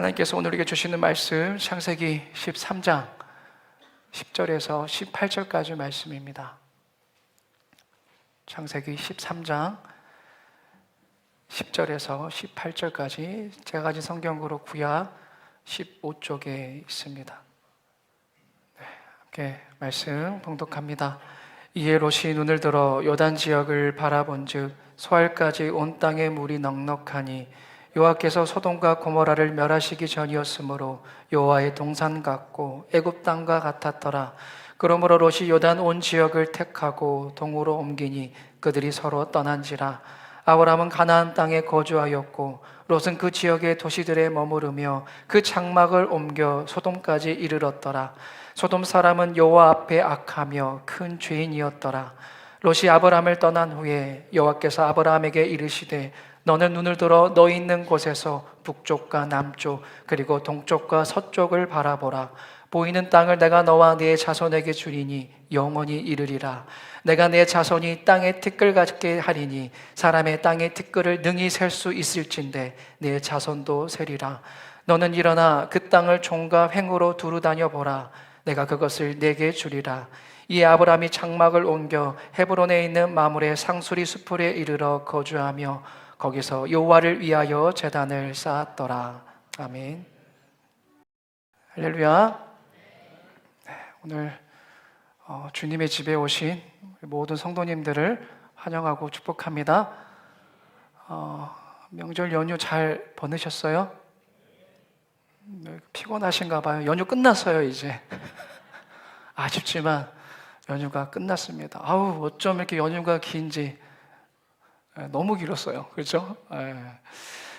하나님께서 오늘 우리에게 주시는 말씀 창세기 13장 10절에서 18절까지 말씀입니다. 창세기 13장 10절에서 18절까지 제가 가진 성경으로 구약 15쪽에 있습니다. 함께 말씀 봉독합니다. 이에 롯이 눈을 들어 요단 지역을 바라본즉 소알까지 온 땅에 물이 넉넉하니 여호와께서 소돔과 고모라를 멸하시기 전이었으므로 여호와의 동산 같고 애굽 땅과 같았더라. 그러므로 롯이 요단 온 지역을 택하고 동으로 옮기니 그들이 서로 떠난지라. 아브람은 가나안 땅에 거주하였고 롯은 그 지역의 도시들에 머무르며 그 장막을 옮겨 소돔까지 이르렀더라. 소돔 사람은 여호와 앞에 악하며 큰 죄인이었더라. 롯이 아브람을 떠난 후에 여호와께서 아브람에게 이르시되 너는 눈을 들어 너희 있는 곳에서 북쪽과 남쪽 그리고 동쪽과 서쪽을 바라보라. 보이는 땅을 내가 너와 네 자손에게 주리니 영원히 이르리라. 내가 내 자손이 땅에 티끌 같게 하리니 사람의 땅에 티끌을 능히 셀 수 있을진데 내 자손도 세리라. 너는 일어나 그 땅을 종과 횡으로 두루 다녀 보라. 내가 그것을 내게 주리라. 이에 아브람이 장막을 옮겨 헤브론에 있는 마물의 상수리 수풀에 이르러 거주하며 거기서 여호와를 위하여 제단을 쌓았더라. 아멘. 할렐루야. 오늘 주님의 집에 오신 모든 성도님들을 환영하고 축복합니다. 명절 연휴 잘 보내셨어요? 피곤하신가 봐요. 연휴 끝났어요 이제. 아쉽지만 연휴가 끝났습니다. 아우 어쩜 이렇게 연휴가 긴지. 너무 길었어요. 그렇죠?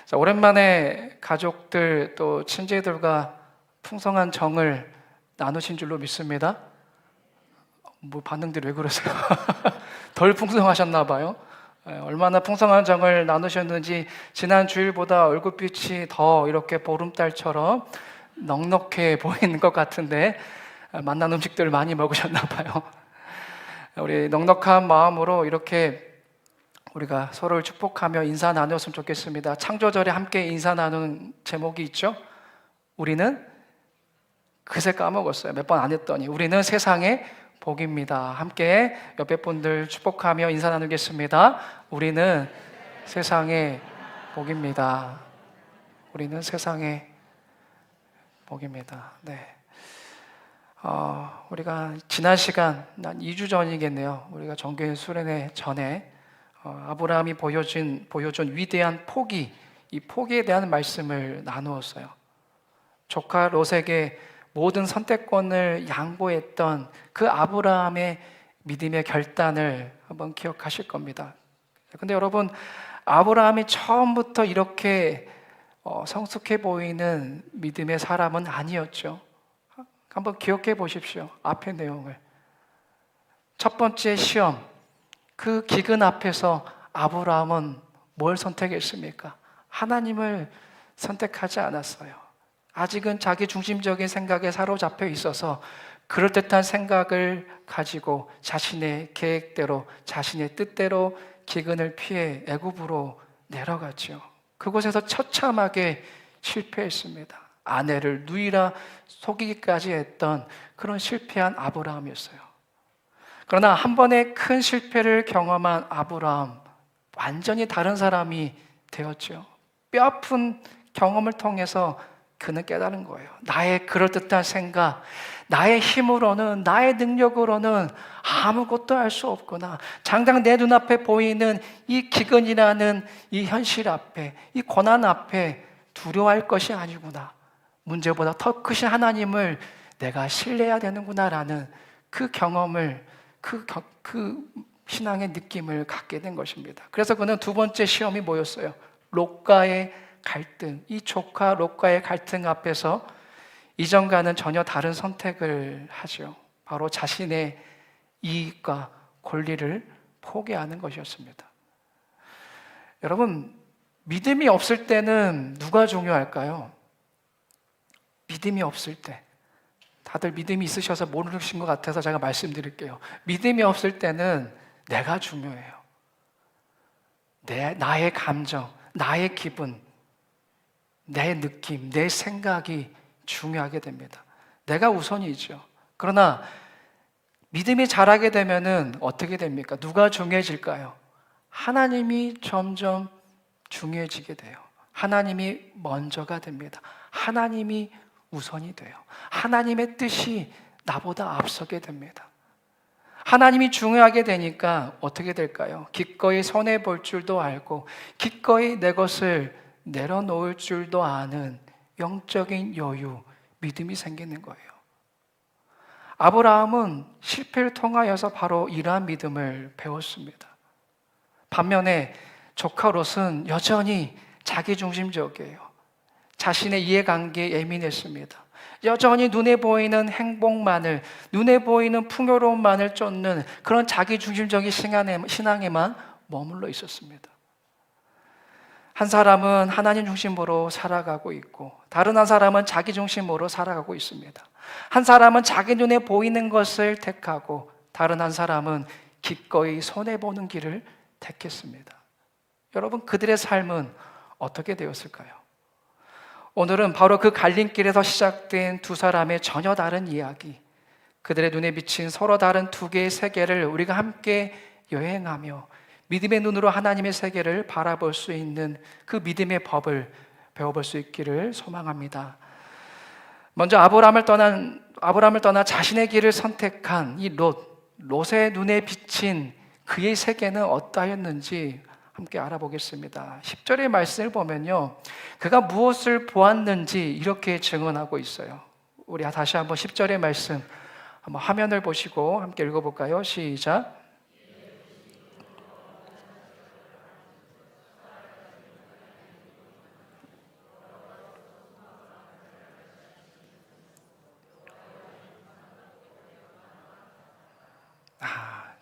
자, 오랜만에 가족들 또 친지들과 풍성한 정을 나누신 줄로 믿습니다. 뭐 반응들이 왜 그러세요? 덜 풍성하셨나 봐요. 얼마나 풍성한 정을 나누셨는지 지난 주일보다 얼굴빛이 더 이렇게 보름달처럼 넉넉해 보이는 것 같은데 맛난 음식들을 많이 먹으셨나 봐요. 우리 넉넉한 마음으로 이렇게 우리가 서로를 축복하며 인사 나누었으면 좋겠습니다. 창조절에 함께 인사 나누는 제목이 있죠? 우리는 그새 까먹었어요. 몇 번 안 했더니. 우리는 세상의 복입니다. 함께 옆에 분들 축복하며 인사 나누겠습니다. 우리는 세상의 복입니다. 우리는 세상의 복입니다. 네. 우리가 지난 시간, 난 2주 전이겠네요. 우리가 정교인 수련회 전에 아브라함이 보여준 위대한 포기, 이 포기에 대한 말씀을 나누었어요. 조카 롯에게 모든 선택권을 양보했던 그 아브라함의 믿음의 결단을 한번 기억하실 겁니다. 근데 여러분, 아브라함이 처음부터 이렇게 성숙해 보이는 믿음의 사람은 아니었죠. 한번 기억해 보십시오. 앞의 내용을. 첫 번째 시험, 그 기근 앞에서 아브라함은 뭘 선택했습니까? 하나님을 선택하지 않았어요. 아직은 자기 중심적인 생각에 사로잡혀 있어서 그럴듯한 생각을 가지고 자신의 계획대로, 자신의 뜻대로 기근을 피해 애굽으로 내려갔죠. 그곳에서 처참하게 실패했습니다. 아내를 누이라 속이기까지 했던 그런 실패한 아브라함이었어요. 그러나 한 번의 큰 실패를 경험한 아브라함, 완전히 다른 사람이 되었죠. 뼈아픈 경험을 통해서 그는 깨달은 거예요. 나의 그럴듯한 생각, 나의 힘으로는, 나의 능력으로는 아무것도 할 수 없구나. 당장 내 눈앞에 보이는 이 기근이라는 이 현실 앞에, 이 고난 앞에 두려워할 것이 아니구나. 문제보다 더 크신 하나님을 내가 신뢰해야 되는구나라는 그 경험을, 그 신앙의 느낌을 갖게 된 것입니다. 그래서 그는 두 번째 시험이 뭐였어요? 롯과의 갈등. 이 조카 롯과의 갈등 앞에서 이전과는 전혀 다른 선택을 하죠. 바로 자신의 이익과 권리를 포기하는 것이었습니다. 여러분, 믿음이 없을 때는 누가 중요할까요? 믿음이 없을 때. 다들 믿음이 있으셔서 모르신 것 같아서 제가 말씀드릴게요. 믿음이 없을 때는 내가 중요해요. 나의 감정, 나의 기분, 내 느낌, 내 생각이 중요하게 됩니다. 내가 우선이죠. 그러나 믿음이 자라게 되면은 어떻게 됩니까? 누가 중요해질까요? 하나님이 점점 중요해지게 돼요. 하나님이 먼저가 됩니다. 하나님이 우선이 돼요. 하나님의 뜻이 나보다 앞서게 됩니다. 하나님이 중요하게 되니까 어떻게 될까요? 기꺼이 손해볼 줄도 알고 기꺼이 내 것을 내려놓을 줄도 아는 영적인 여유, 믿음이 생기는 거예요. 아브라함은 실패를 통하여서 바로 이러한 믿음을 배웠습니다. 반면에 조카 롯은 여전히 자기중심적이에요. 자신의 이해관계에 예민했습니다. 여전히 눈에 보이는 행복만을, 눈에 보이는 풍요로움만을 쫓는 그런 자기중심적인 신앙에만 머물러 있었습니다. 한 사람은 하나님 중심으로 살아가고 있고 다른 한 사람은 자기 중심으로 살아가고 있습니다. 한 사람은 자기 눈에 보이는 것을 택하고 다른 한 사람은 기꺼이 손해보는 길을 택했습니다. 여러분, 그들의 삶은 어떻게 되었을까요? 오늘은 바로 그 갈림길에서 시작된 두 사람의 전혀 다른 이야기, 그들의 눈에 비친 서로 다른 두 개의 세계를 우리가 함께 여행하며 믿음의 눈으로 하나님의 세계를 바라볼 수 있는 그 믿음의 법을 배워볼 수 있기를 소망합니다. 먼저 아브라함을 떠나 자신의 길을 선택한 이 롯의 눈에 비친 그의 세계는 어떠했는지 함께 알아보겠습니다. 10절의 말씀을 보면요, 그가 무엇을 보았는지 이렇게 증언하고 있어요. 우리 다시 한번 10절의 말씀 한번 화면을 보시고 함께 읽어볼까요? 시작.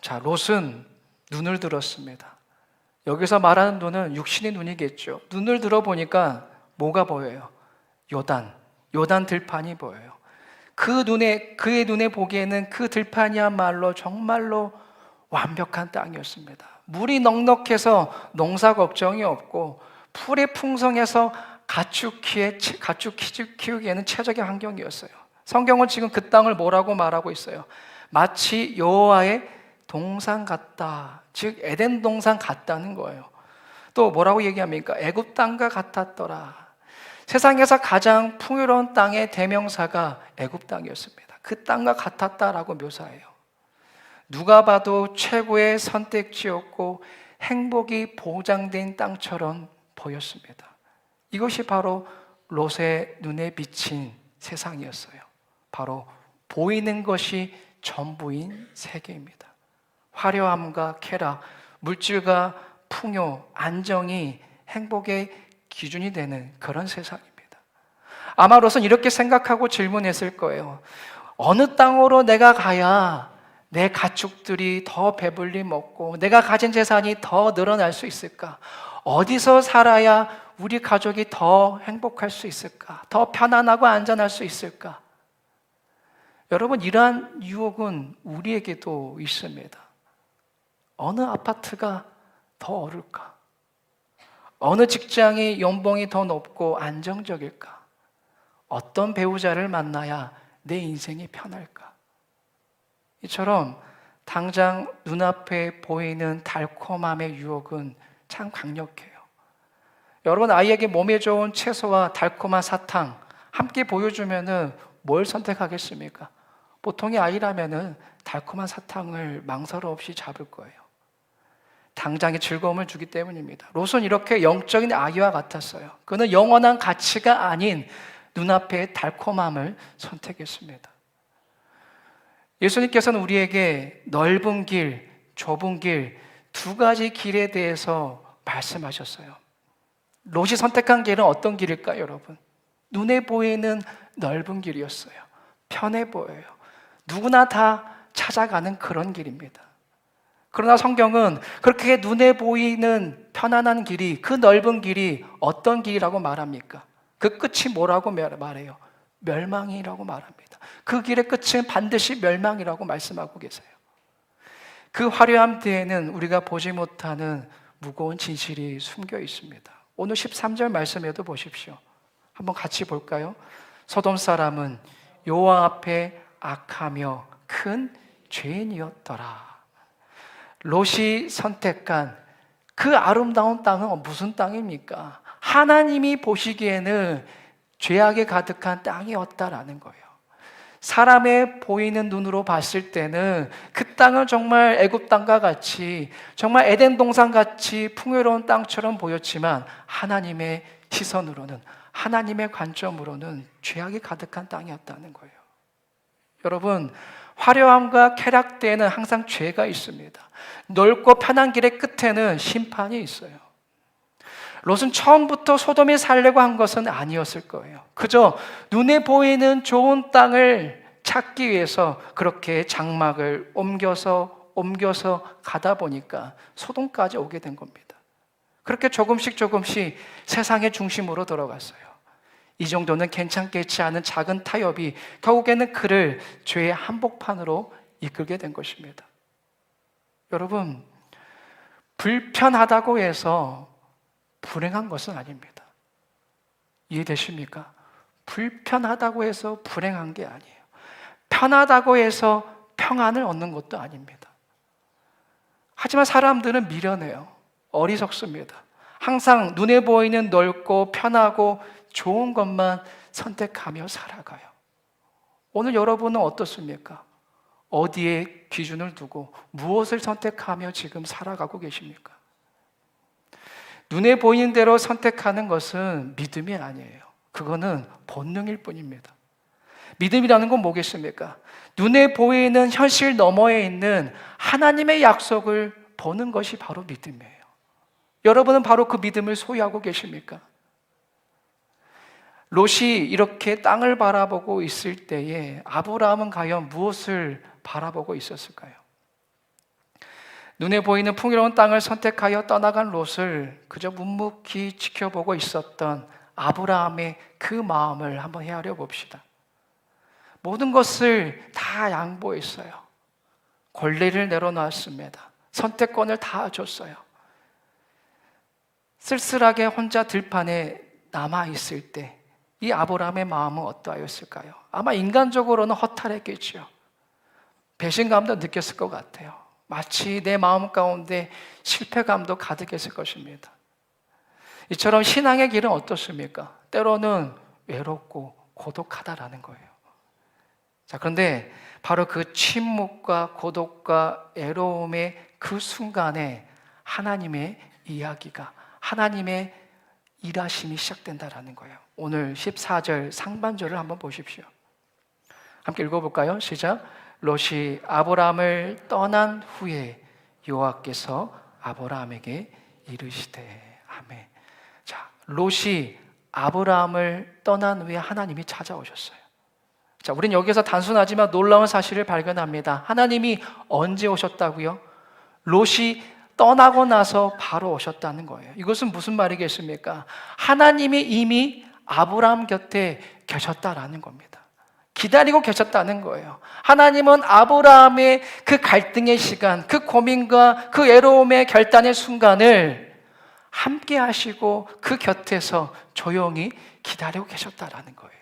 자, 롯은 눈을 들었습니다. 여기서 말하는 눈은 육신의 눈이겠죠. 눈을 들어보니까 뭐가 보여요? 요단 들판이 보여요. 그의 눈에 보기에는 그 들판이야말로 정말로 완벽한 땅이었습니다. 물이 넉넉해서 농사 걱정이 없고 풀이 풍성해서 가축 키우기에는 최적의 환경이었어요. 성경은 지금 그 땅을 뭐라고 말하고 있어요? 마치 여호와의 동산 같다. 즉 에덴 동산 같다는 거예요. 또 뭐라고 얘기합니까? 애굽 땅과 같았더라. 세상에서 가장 풍요로운 땅의 대명사가 애굽 땅이었습니다. 그 땅과 같았다라고 묘사해요. 누가 봐도 최고의 선택지였고 행복이 보장된 땅처럼 보였습니다. 이것이 바로 롯의 눈에 비친 세상이었어요. 바로 보이는 것이 전부인 세계입니다. 화려함과 쾌락, 물질과 풍요, 안정이 행복의 기준이 되는 그런 세상입니다. 아마 롯은 이렇게 생각하고 질문했을 거예요. 어느 땅으로 내가 가야 내 가축들이 더 배불리 먹고 내가 가진 재산이 더 늘어날 수 있을까? 어디서 살아야 우리 가족이 더 행복할 수 있을까? 더 편안하고 안전할 수 있을까? 여러분, 이러한 유혹은 우리에게도 있습니다. 어느 아파트가 더 오를까? 어느 직장이 연봉이 더 높고 안정적일까? 어떤 배우자를 만나야 내 인생이 편할까? 이처럼 당장 눈앞에 보이는 달콤함의 유혹은 참 강력해요. 여러분, 아이에게 몸에 좋은 채소와 달콤한 사탕 함께 보여주면은 뭘 선택하겠습니까? 보통의 아이라면은 달콤한 사탕을 망설임 없이 잡을 거예요. 당장의 즐거움을 주기 때문입니다. 롯은 이렇게 영적인 아이와 같았어요. 그는 영원한 가치가 아닌 눈앞의 달콤함을 선택했습니다. 예수님께서는 우리에게 넓은 길, 좁은 길, 두 가지 길에 대해서 말씀하셨어요. 롯이 선택한 길은 어떤 길일까요, 여러분? 눈에 보이는 넓은 길이었어요. 편해 보여요. 누구나 다 찾아가는 그런 길입니다. 그러나 성경은 그렇게 눈에 보이는 편안한 길이, 그 넓은 길이 어떤 길이라고 말합니까? 그 끝이 뭐라고 말해요? 멸망이라고 말합니다. 그 길의 끝은 반드시 멸망이라고 말씀하고 계세요. 그 화려함 뒤에는 우리가 보지 못하는 무거운 진실이 숨겨 있습니다. 오늘 13절 말씀에도 보십시오. 한번 같이 볼까요? 소돔 사람은 여호와 앞에 악하며 큰 죄인이었더라. 롯이 선택한 그 아름다운 땅은 무슨 땅입니까? 하나님이 보시기에는 죄악에 가득한 땅이었다라는 거예요. 사람의 보이는 눈으로 봤을 때는 그 땅은 정말 애굽 땅과 같이, 정말 에덴 동산 같이 풍요로운 땅처럼 보였지만 하나님의 시선으로는, 하나님의 관점으로는 죄악이 가득한 땅이었다는 거예요. 여러분, 화려함과 쾌락대에는 항상 죄가 있습니다. 넓고 편한 길의 끝에는 심판이 있어요. 롯은 처음부터 소돔에 살려고 한 것은 아니었을 거예요. 그저 눈에 보이는 좋은 땅을 찾기 위해서 그렇게 장막을 옮겨서 가다 보니까 소돔까지 오게 된 겁니다. 그렇게 조금씩 세상의 중심으로 들어갔어요. 이 정도는 괜찮겠지 않은 작은 타협이 결국에는 그를 죄의 한복판으로 이끌게 된 것입니다. 여러분, 불편하다고 해서 불행한 것은 아닙니다. 이해되십니까? 불편하다고 해서 불행한 게 아니에요. 편하다고 해서 평안을 얻는 것도 아닙니다. 하지만 사람들은 미련해요. 어리석습니다. 항상 눈에 보이는 넓고 편하고 좋은 것만 선택하며 살아가요. 오늘 여러분은 어떻습니까? 어디에 기준을 두고 무엇을 선택하며 지금 살아가고 계십니까? 눈에 보이는 대로 선택하는 것은 믿음이 아니에요. 그거는 본능일 뿐입니다. 믿음이라는 건 뭐겠습니까? 눈에 보이는 현실 너머에 있는 하나님의 약속을 보는 것이 바로 믿음이에요. 여러분은 바로 그 믿음을 소유하고 계십니까? 롯이 이렇게 땅을 바라보고 있을 때에 아브라함은 과연 무엇을 바라보고 있었을까요? 눈에 보이는 풍요로운 땅을 선택하여 떠나간 롯을 그저 묵묵히 지켜보고 있었던 아브라함의 그 마음을 한번 헤아려 봅시다. 모든 것을 다 양보했어요. 권리를 내려놨습니다. 선택권을 다 줬어요. 쓸쓸하게 혼자 들판에 남아있을 때 이 아브라함의 마음은 어떠하였을까요? 아마 인간적으로는 허탈했겠죠. 배신감도 느꼈을 것 같아요. 마치 내 마음 가운데 실패감도 가득했을 것입니다. 이처럼 신앙의 길은 어떻습니까? 때로는 외롭고 고독하다라는 거예요. 자, 그런데 바로 그 침묵과 고독과 애로움의 그 순간에 하나님의 이야기가, 하나님의 일하심이 시작된다라는 거예요. 오늘 14절 상반절을 한번 보십시오. 함께 읽어볼까요? 시작. 롯이 아브라함을 떠난 후에 여호와께서 아브라함에게 이르시되. 아멘. 자, 롯이 아브라함을 떠난 후에 하나님이 찾아오셨어요. 자, 우린 여기서 단순하지만 놀라운 사실을 발견합니다. 하나님이 언제 오셨다고요? 롯이 떠나고 나서 바로 오셨다는 거예요. 이것은 무슨 말이겠습니까? 하나님이 이미 아브라함 곁에 계셨다라는 겁니다. 기다리고 계셨다는 거예요. 하나님은 아브라함의 그 갈등의 시간, 그 고민과 그 애로움의 결단의 순간을 함께 하시고 그 곁에서 조용히 기다리고 계셨다라는 거예요.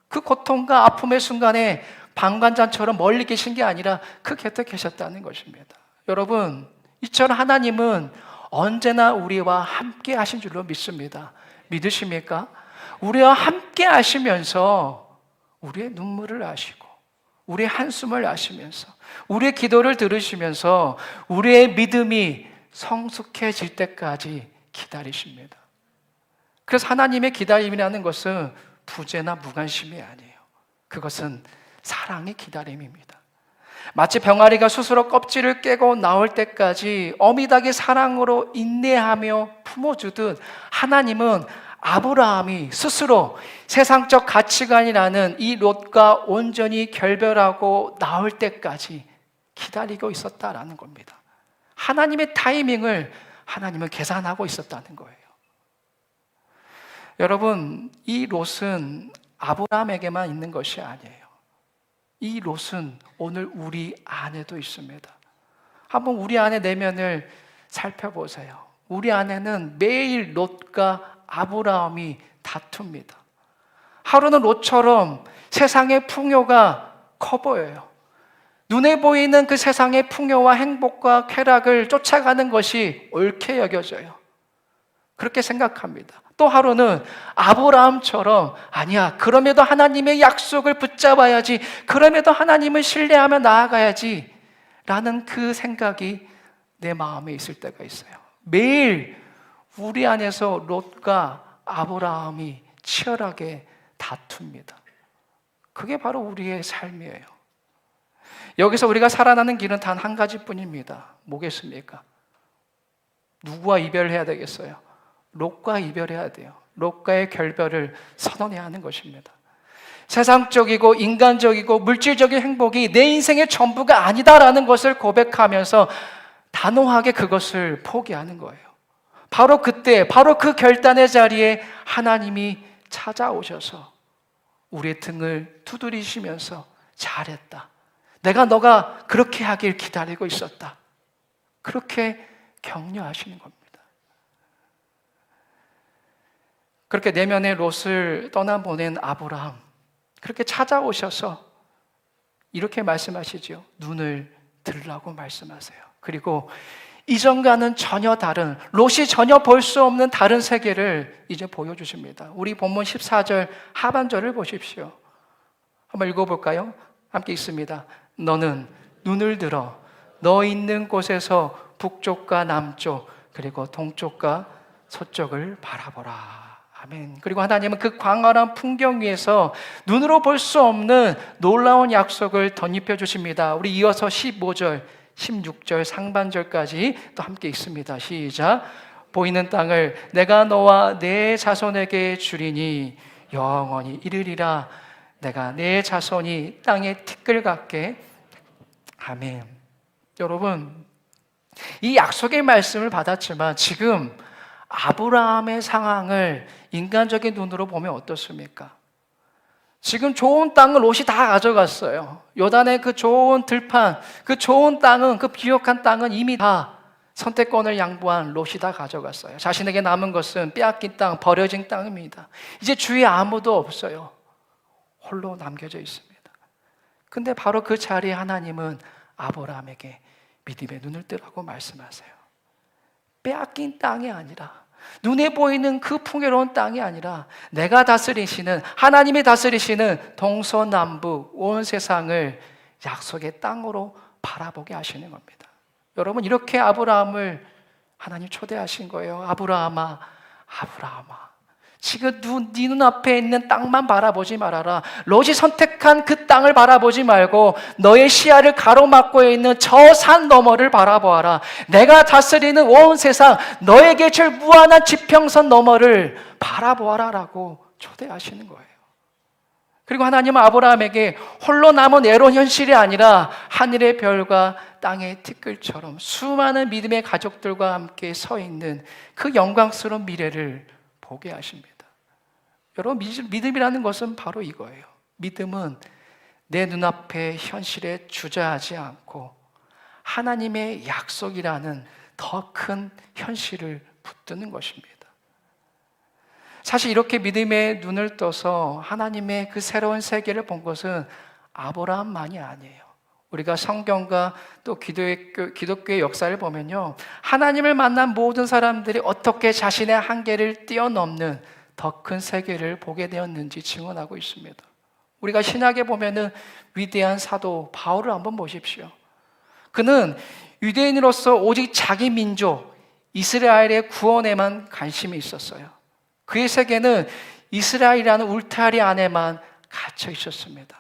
그 고통과 아픔의 순간에 방관자처럼 멀리 계신 게 아니라 그 곁에 계셨다는 것입니다. 여러분, 이처럼 하나님은 언제나 우리와 함께 하신 줄로 믿습니다. 믿으십니까? 우리와 함께 하시면서 우리의 눈물을 아시고 우리의 한숨을 아시면서 우리의 기도를 들으시면서 우리의 믿음이 성숙해질 때까지 기다리십니다. 그래서 하나님의 기다림이라는 것은 부재나 무관심이 아니에요. 그것은 사랑의 기다림입니다. 마치 병아리가 스스로 껍질을 깨고 나올 때까지 어미닭의 사랑으로 인내하며 품어주듯 하나님은 아브라함이 스스로 세상적 가치관이라는 이 롯과 온전히 결별하고 나올 때까지 기다리고 있었다라는 겁니다. 하나님의 타이밍을 하나님은 계산하고 있었다는 거예요. 여러분, 이 롯은 아브라함에게만 있는 것이 아니에요. 이 롯은 오늘 우리 안에도 있습니다. 한번 우리 안의 내면을 살펴보세요. 우리 안에는 매일 롯과 아브라함이 다툽니다. 하루는 롯처럼 세상의 풍요가 커 보여요. 눈에 보이는 그 세상의 풍요와 행복과 쾌락을 쫓아가는 것이 옳게 여겨져요. 그렇게 생각합니다. 또 하루는 아브라함처럼 아니야, 그럼에도 하나님의 약속을 붙잡아야지, 그럼에도 하나님을 신뢰하며 나아가야지 라는 그 생각이 내 마음에 있을 때가 있어요. 매일 우리 안에서 롯과 아브라함이 치열하게 다툽니다. 그게 바로 우리의 삶이에요. 여기서 우리가 살아나는 길은 단 한 가지뿐입니다. 뭐겠습니까? 누구와 이별해야 되겠어요? 롯과 이별해야 돼요. 롯과의 결별을 선언해야 하는 것입니다. 세상적이고 인간적이고 물질적인 행복이 내 인생의 전부가 아니다라는 것을 고백하면서 단호하게 그것을 포기하는 거예요. 바로 그때, 바로 그 결단의 자리에 하나님이 찾아오셔서 우리의 등을 두드리시면서 잘했다. 내가 너가 그렇게 하길 기다리고 있었다. 그렇게 격려하시는 겁니다. 그렇게 내면의 롯을 떠나보낸 아브라함, 그렇게 찾아오셔서 이렇게 말씀하시죠. 눈을 들라고 말씀하세요. 그리고 이전과는 전혀 다른, 롯이 전혀 볼 수 없는 다른 세계를 이제 보여주십니다. 우리 본문 14절 하반절을 보십시오. 한번 읽어볼까요? 함께 읽습니다. 너는 눈을 들어 너 있는 곳에서 북쪽과 남쪽 그리고 동쪽과 서쪽을 바라보라. 아멘. 그리고 하나님은 그 광활한 풍경 위에서 눈으로 볼 수 없는 놀라운 약속을 덧입혀 주십니다. 우리 이어서 15절, 16절 상반절까지 또 함께 읽습니다. 시작. 보이는 땅을 내가 너와 내 자손에게 주리니 영원히 이르리라. 내가 내 자손이 땅의 티끌 같게. 아멘. 여러분, 이 약속의 말씀을 받았지만 지금 아브라함의 상황을 인간적인 눈으로 보면 어떻습니까? 지금 좋은 땅을 롯이 다 가져갔어요. 요단의 그 좋은 들판, 그 좋은 땅은, 그 비옥한 땅은 이미 다 선택권을 양보한 롯이 다 가져갔어요. 자신에게 남은 것은 빼앗긴 땅, 버려진 땅입니다. 이제 주위에 아무도 없어요. 홀로 남겨져 있습니다. 근데 바로 그 자리에 하나님은 아브라함에게 믿음의 눈을 뜨라고 말씀하세요. 빼앗긴 땅이 아니라, 눈에 보이는 그 풍요로운 땅이 아니라 내가 다스리시는, 하나님이 다스리시는 동서남북 온 세상을 약속의 땅으로 바라보게 하시는 겁니다. 여러분, 이렇게 아브라함을 하나님 초대하신 거예요. 아브라함아, 아브라함아, 지금 네 눈앞에 있는 땅만 바라보지 말아라. 롯이 선택한 그 땅을 바라보지 말고 너의 시야를 가로막고 있는 저 산 너머를 바라보아라. 내가 다스리는 온 세상, 너에게 줄 무한한 지평선 너머를 바라보아라 라고 초대하시는 거예요. 그리고 하나님은 아브라함에게 홀로 남은 애로운 현실이 아니라 하늘의 별과 땅의 티끌처럼 수많은 믿음의 가족들과 함께 서 있는 그 영광스러운 미래를 보게 하십니다. 여러분, 믿음이라는 것은 바로 이거예요. 믿음은 내 눈앞의 현실에 주저하지 않고 하나님의 약속이라는 더 큰 현실을 붙드는 것입니다. 사실 이렇게 믿음의 눈을 떠서 하나님의 그 새로운 세계를 본 것은 아브라함만이 아니에요. 우리가 성경과 또 기독교의 역사를 보면요, 하나님을 만난 모든 사람들이 어떻게 자신의 한계를 뛰어넘는 더 큰 세계를 보게 되었는지 증언하고 있습니다. 우리가 신약에 보면은 위대한 사도 바울을 한번 보십시오. 그는 유대인으로서 오직 자기 민족 이스라엘의 구원에만 관심이 있었어요. 그의 세계는 이스라엘이라는 울타리 안에만 갇혀 있었습니다.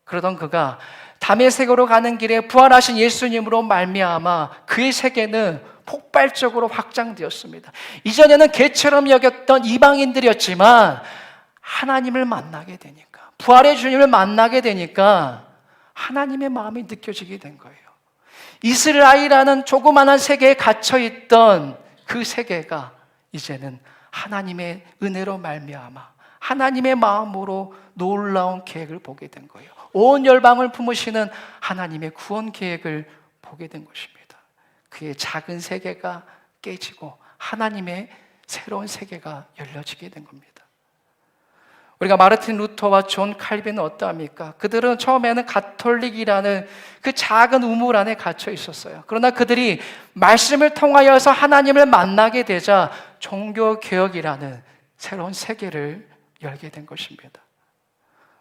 그러던 그가 다메섹으로 가는 길에 부활하신 예수님으로 말미암아 그의 세계는 폭발적으로 확장되었습니다. 이전에는 개처럼 여겼던 이방인들이었지만 하나님을 만나게 되니까, 부활의 주님을 만나게 되니까 하나님의 마음이 느껴지게 된 거예요. 이스라엘이라는 조그마한 세계에 갇혀있던 그 세계가 이제는 하나님의 은혜로 말미암아 하나님의 마음으로 놀라운 계획을 보게 된 거예요. 온 열방을 품으시는 하나님의 구원 계획을 보게 된 것입니다. 그의 작은 세계가 깨지고 하나님의 새로운 세계가 열려지게 된 겁니다. 우리가 마르틴 루터와 존 칼빈은 어떠합니까? 그들은 처음에는 가톨릭이라는 그 작은 우물 안에 갇혀 있었어요. 그러나 그들이 말씀을 통하여서 하나님을 만나게 되자 종교개혁이라는 새로운 세계를 열게 된 것입니다.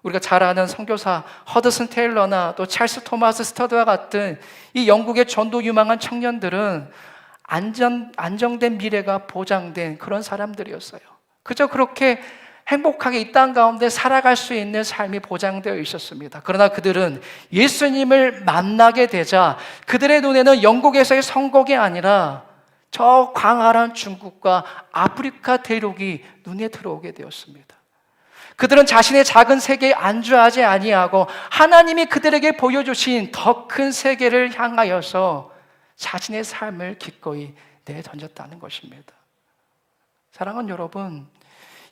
우리가 잘 아는 선교사 허드슨 테일러나 또 찰스 토마스 스터드와 같은 이 영국의 전도 유망한 청년들은 안정된 미래가 보장된 그런 사람들이었어요. 그저 그렇게 행복하게 이 땅 가운데 살아갈 수 있는 삶이 보장되어 있었습니다. 그러나 그들은 예수님을 만나게 되자 그들의 눈에는 영국에서의 성공이 아니라 저 광활한 중국과 아프리카 대륙이 눈에 들어오게 되었습니다. 그들은 자신의 작은 세계에 안주하지 아니하고 하나님이 그들에게 보여주신 더 큰 세계를 향하여서 자신의 삶을 기꺼이 내던졌다는 것입니다. 사랑하는 여러분,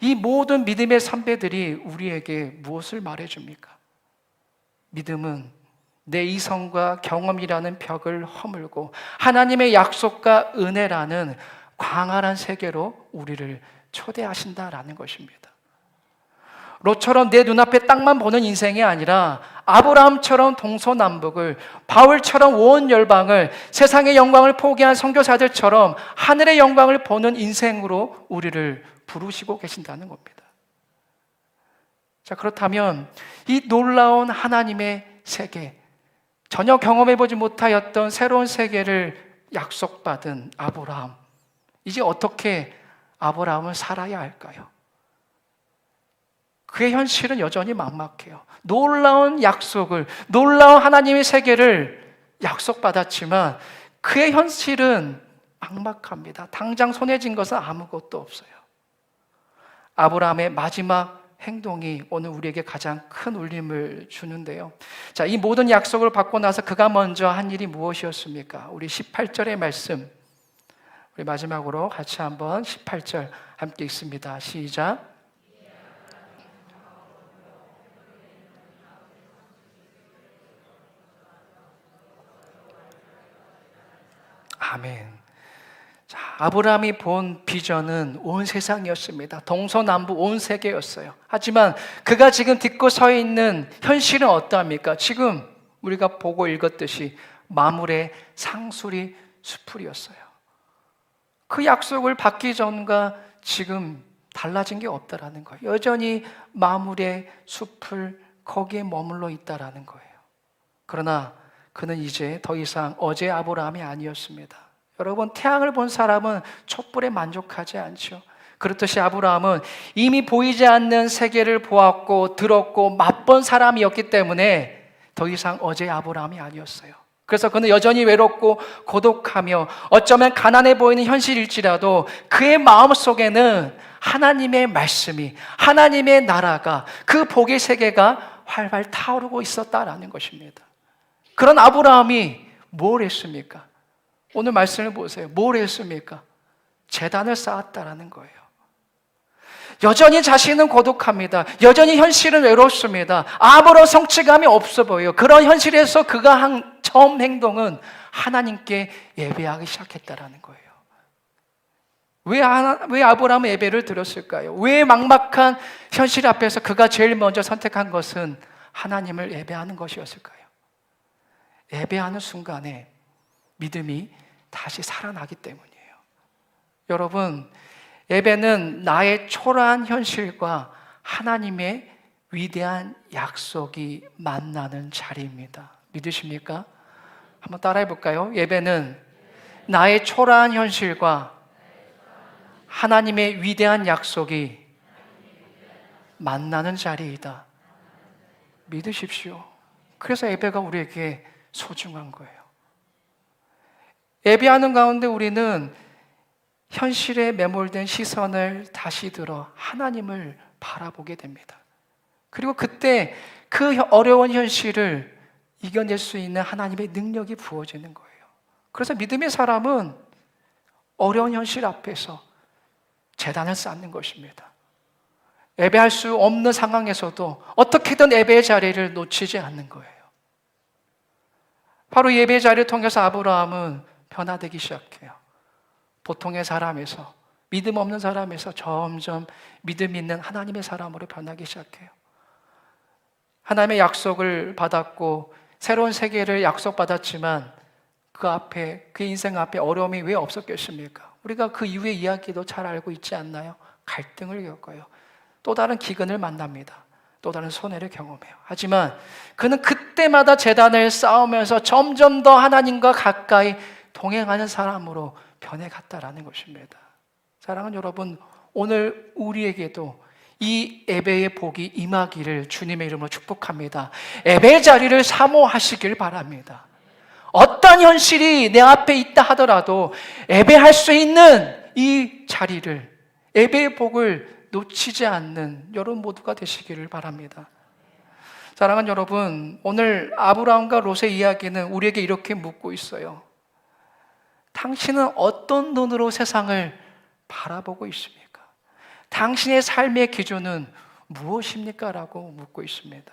이 모든 믿음의 선배들이 우리에게 무엇을 말해줍니까? 믿음은 내 이성과 경험이라는 벽을 허물고 하나님의 약속과 은혜라는 광활한 세계로 우리를 초대하신다라는 것입니다. 롯처럼 내 눈앞에 땅만 보는 인생이 아니라 아브라함처럼 동서남북을, 바울처럼 온 열방을, 세상의 영광을 포기한 선교사들처럼 하늘의 영광을 보는 인생으로 우리를 부르시고 계신다는 겁니다. 자, 그렇다면 이 놀라운 하나님의 세계, 전혀 경험해보지 못하였던 새로운 세계를 약속받은 아브라함, 이제 어떻게 아브라함을 살아야 할까요? 그의 현실은 여전히 막막해요. 놀라운 약속을, 놀라운 하나님의 세계를 약속받았지만 그의 현실은 막막합니다. 당장 손에 쥔 것은 아무것도 없어요. 아브라함의 마지막 행동이 오늘 우리에게 가장 큰 울림을 주는데요. 자, 이 모든 약속을 받고 나서 그가 먼저 한 일이 무엇이었습니까? 우리 18절의 말씀, 우리 마지막으로 같이 한번 18절 함께 읽습니다. 시작. 아멘. 자, 아브라함이 본 비전은 온 세상이었습니다. 동서남북 온 세계였어요. 하지만 그가 지금 딛고 서 있는 현실은 어떠합니까? 지금 우리가 보고 읽었듯이 마물의 상수리 수풀이었어요. 그 약속을 받기 전과 지금 달라진 게 없다라는 거예요. 여전히 마물의 숲을 거기에 머물러 있다라는 거예요. 그러나 그는 이제 더 이상 어제 아브라함이 아니었습니다. 여러분, 태양을 본 사람은 촛불에 만족하지 않죠. 그렇듯이 아브라함은 이미 보이지 않는 세계를 보았고 들었고 맛본 사람이었기 때문에 더 이상 어제 아브라함이 아니었어요. 그래서 그는 여전히 외롭고 고독하며 어쩌면 가난해 보이는 현실일지라도 그의 마음속에는 하나님의 말씀이, 하나님의 나라가, 그 복의 세계가 활활 타오르고 있었다라는 것입니다. 그런 아브라함이 뭘 했습니까? 오늘 말씀을 보세요. 뭘 했습니까? 제단을 쌓았다라는 거예요. 여전히 자신은 고독합니다. 여전히 현실은 외롭습니다. 아무런 성취감이 없어 보여요. 그런 현실에서 그가 한 처음 행동은 하나님께 예배하기 시작했다라는 거예요. 왜 아브라함은 예배를 드렸을까요? 왜 막막한 현실 앞에서 그가 제일 먼저 선택한 것은 하나님을 예배하는 것이었을까요? 예배하는 순간에 믿음이 다시 살아나기 때문이에요. 여러분, 예배는 나의 초라한 현실과 하나님의 위대한 약속이 만나는 자리입니다. 믿으십니까? 한번 따라해 볼까요? 예배는 나의 초라한 현실과 하나님의 위대한 약속이 만나는 자리이다. 믿으십시오. 그래서 예배가 우리에게 소중한 거예요. 예배하는 가운데 우리는 현실에 매몰된 시선을 다시 들어 하나님을 바라보게 됩니다. 그리고 그때 그 어려운 현실을 이겨낼 수 있는 하나님의 능력이 부어지는 거예요. 그래서 믿음의 사람은 어려운 현실 앞에서 제단을 쌓는 것입니다. 예배할 수 없는 상황에서도 어떻게든 예배의 자리를 놓치지 않는 거예요. 바로 예배의 자리를 통해서 아브라함은 변화되기 시작해요. 보통의 사람에서, 믿음 없는 사람에서 점점 믿음 있는 하나님의 사람으로 변하기 시작해요. 하나님의 약속을 받았고 새로운 세계를 약속받았지만 그 인생 앞에 어려움이 왜 없었겠습니까? 우리가 그 이후의 이야기도 잘 알고 있지 않나요? 갈등을 겪어요. 또 다른 기근을 만납니다. 또 다른 손해를 경험해요. 하지만 그는 그때마다 제단을 쌓으면서 점점 더 하나님과 가까이 동행하는 사람으로 변해갔다라는 것입니다. 사랑하는 여러분, 오늘 우리에게도 이 예배의 복이 임하기를 주님의 이름으로 축복합니다. 예배 자리를 사모하시길 바랍니다. 어떤 현실이 내 앞에 있다 하더라도 예배할 수 있는 이 자리를, 예배의 복을 놓치지 않는 여러분 모두가 되시기를 바랍니다. 사랑하는 여러분, 오늘 아브라함과 롯의 이야기는 우리에게 이렇게 묻고 있어요. 당신은 어떤 눈으로 세상을 바라보고 있습니까? 당신의 삶의 기준은 무엇입니까? 라고 묻고 있습니다.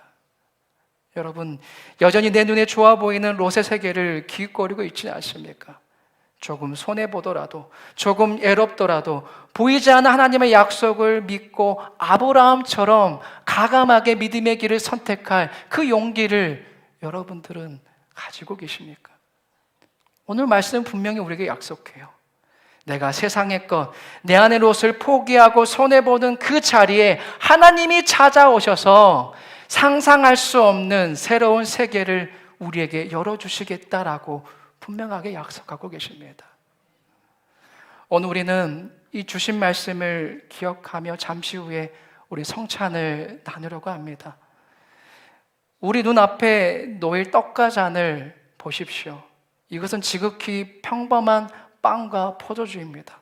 여러분, 여전히 내 눈에 좋아 보이는 롯의 세계를 기웃거리고 있지 않습니까? 조금 손해보더라도, 조금 애롭더라도 보이지 않는 하나님의 약속을 믿고 아브라함처럼 가감하게 믿음의 길을 선택할 그 용기를 여러분들은 가지고 계십니까? 오늘 말씀은 분명히 우리에게 약속해요. 내가 세상의 것, 내 안의 롯을 포기하고 손해보는 그 자리에 하나님이 찾아오셔서 상상할 수 없는 새로운 세계를 우리에게 열어주시겠다라고 분명하게 약속하고 계십니다. 오늘 우리는 이 주신 말씀을 기억하며 잠시 후에 우리 성찬을 나누려고 합니다. 우리 눈앞에 놓일 떡과 잔을 보십시오. 이것은 지극히 평범한 빵과 포도주입니다.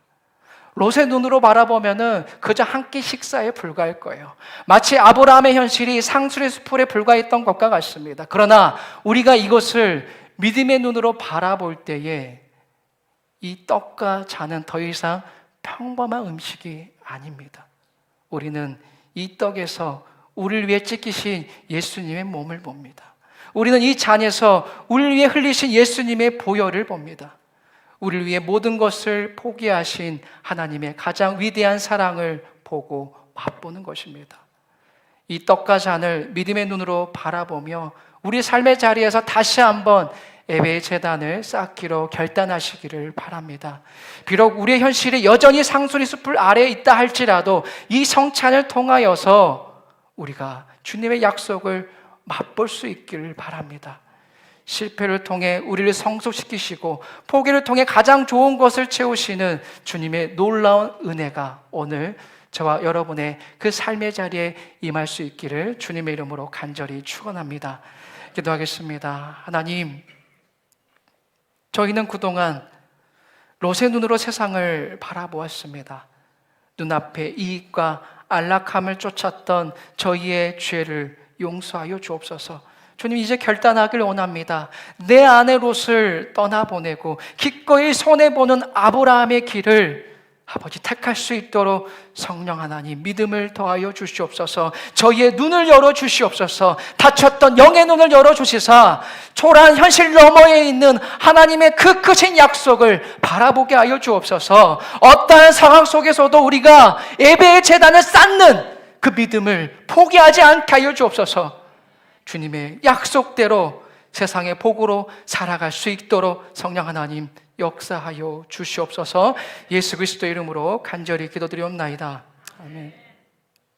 롯의 눈으로 바라보면은 그저 한 끼 식사에 불과할 거예요. 마치 아브라함의 현실이 상수리 수풀에 불과했던 것과 같습니다. 그러나 우리가 이것을 믿음의 눈으로 바라볼 때에 이 떡과 잔은 더 이상 평범한 음식이 아닙니다. 우리는 이 떡에서 우리를 위해 찢기신 예수님의 몸을 봅니다. 우리는 이 잔에서 우리를 위해 흘리신 예수님의 보혈을 봅니다. 우리를 위해 모든 것을 포기하신 하나님의 가장 위대한 사랑을 보고 맛보는 것입니다. 이 떡과 잔을 믿음의 눈으로 바라보며 우리 삶의 자리에서 다시 한번 예배의 제단을 쌓기로 결단하시기를 바랍니다. 비록 우리의 현실이 여전히 상수리 숲을 아래에 있다 할지라도 이 성찬을 통하여서 우리가 주님의 약속을 맛볼 수 있기를 바랍니다. 실패를 통해 우리를 성숙시키시고 포기를 통해 가장 좋은 것을 채우시는 주님의 놀라운 은혜가 오늘 저와 여러분의 그 삶의 자리에 임할 수 있기를 주님의 이름으로 간절히 축원합니다. 기도하겠습니다. 하나님, 저희는 그동안 롯의 눈으로 세상을 바라보았습니다. 눈앞에 이익과 안락함을 쫓았던 저희의 죄를 용서하여 주옵소서. 주님, 이제 결단하길 원합니다. 내 안의 롯을 떠나보내고 기꺼이 손해보는 아브라함의 길을 아버지 택할 수 있도록 성령 하나님 믿음을 더하여 주시옵소서. 저희의 눈을 열어 주시옵소서. 닫혔던 영의 눈을 열어 주시사 초라한 현실 너머에 있는 하나님의 그 크신 약속을 바라보게 하여 주옵소서. 어떠한 상황 속에서도 우리가 예배의 제단을 쌓는 그 믿음을 포기하지 않게 하여 주옵소서. 주님의 약속대로 세상의 복으로 살아갈 수 있도록 성령 하나님 역사하여 주시옵소서. 예수 그리스도의 이름으로 간절히 기도드리옵나이다. 아멘.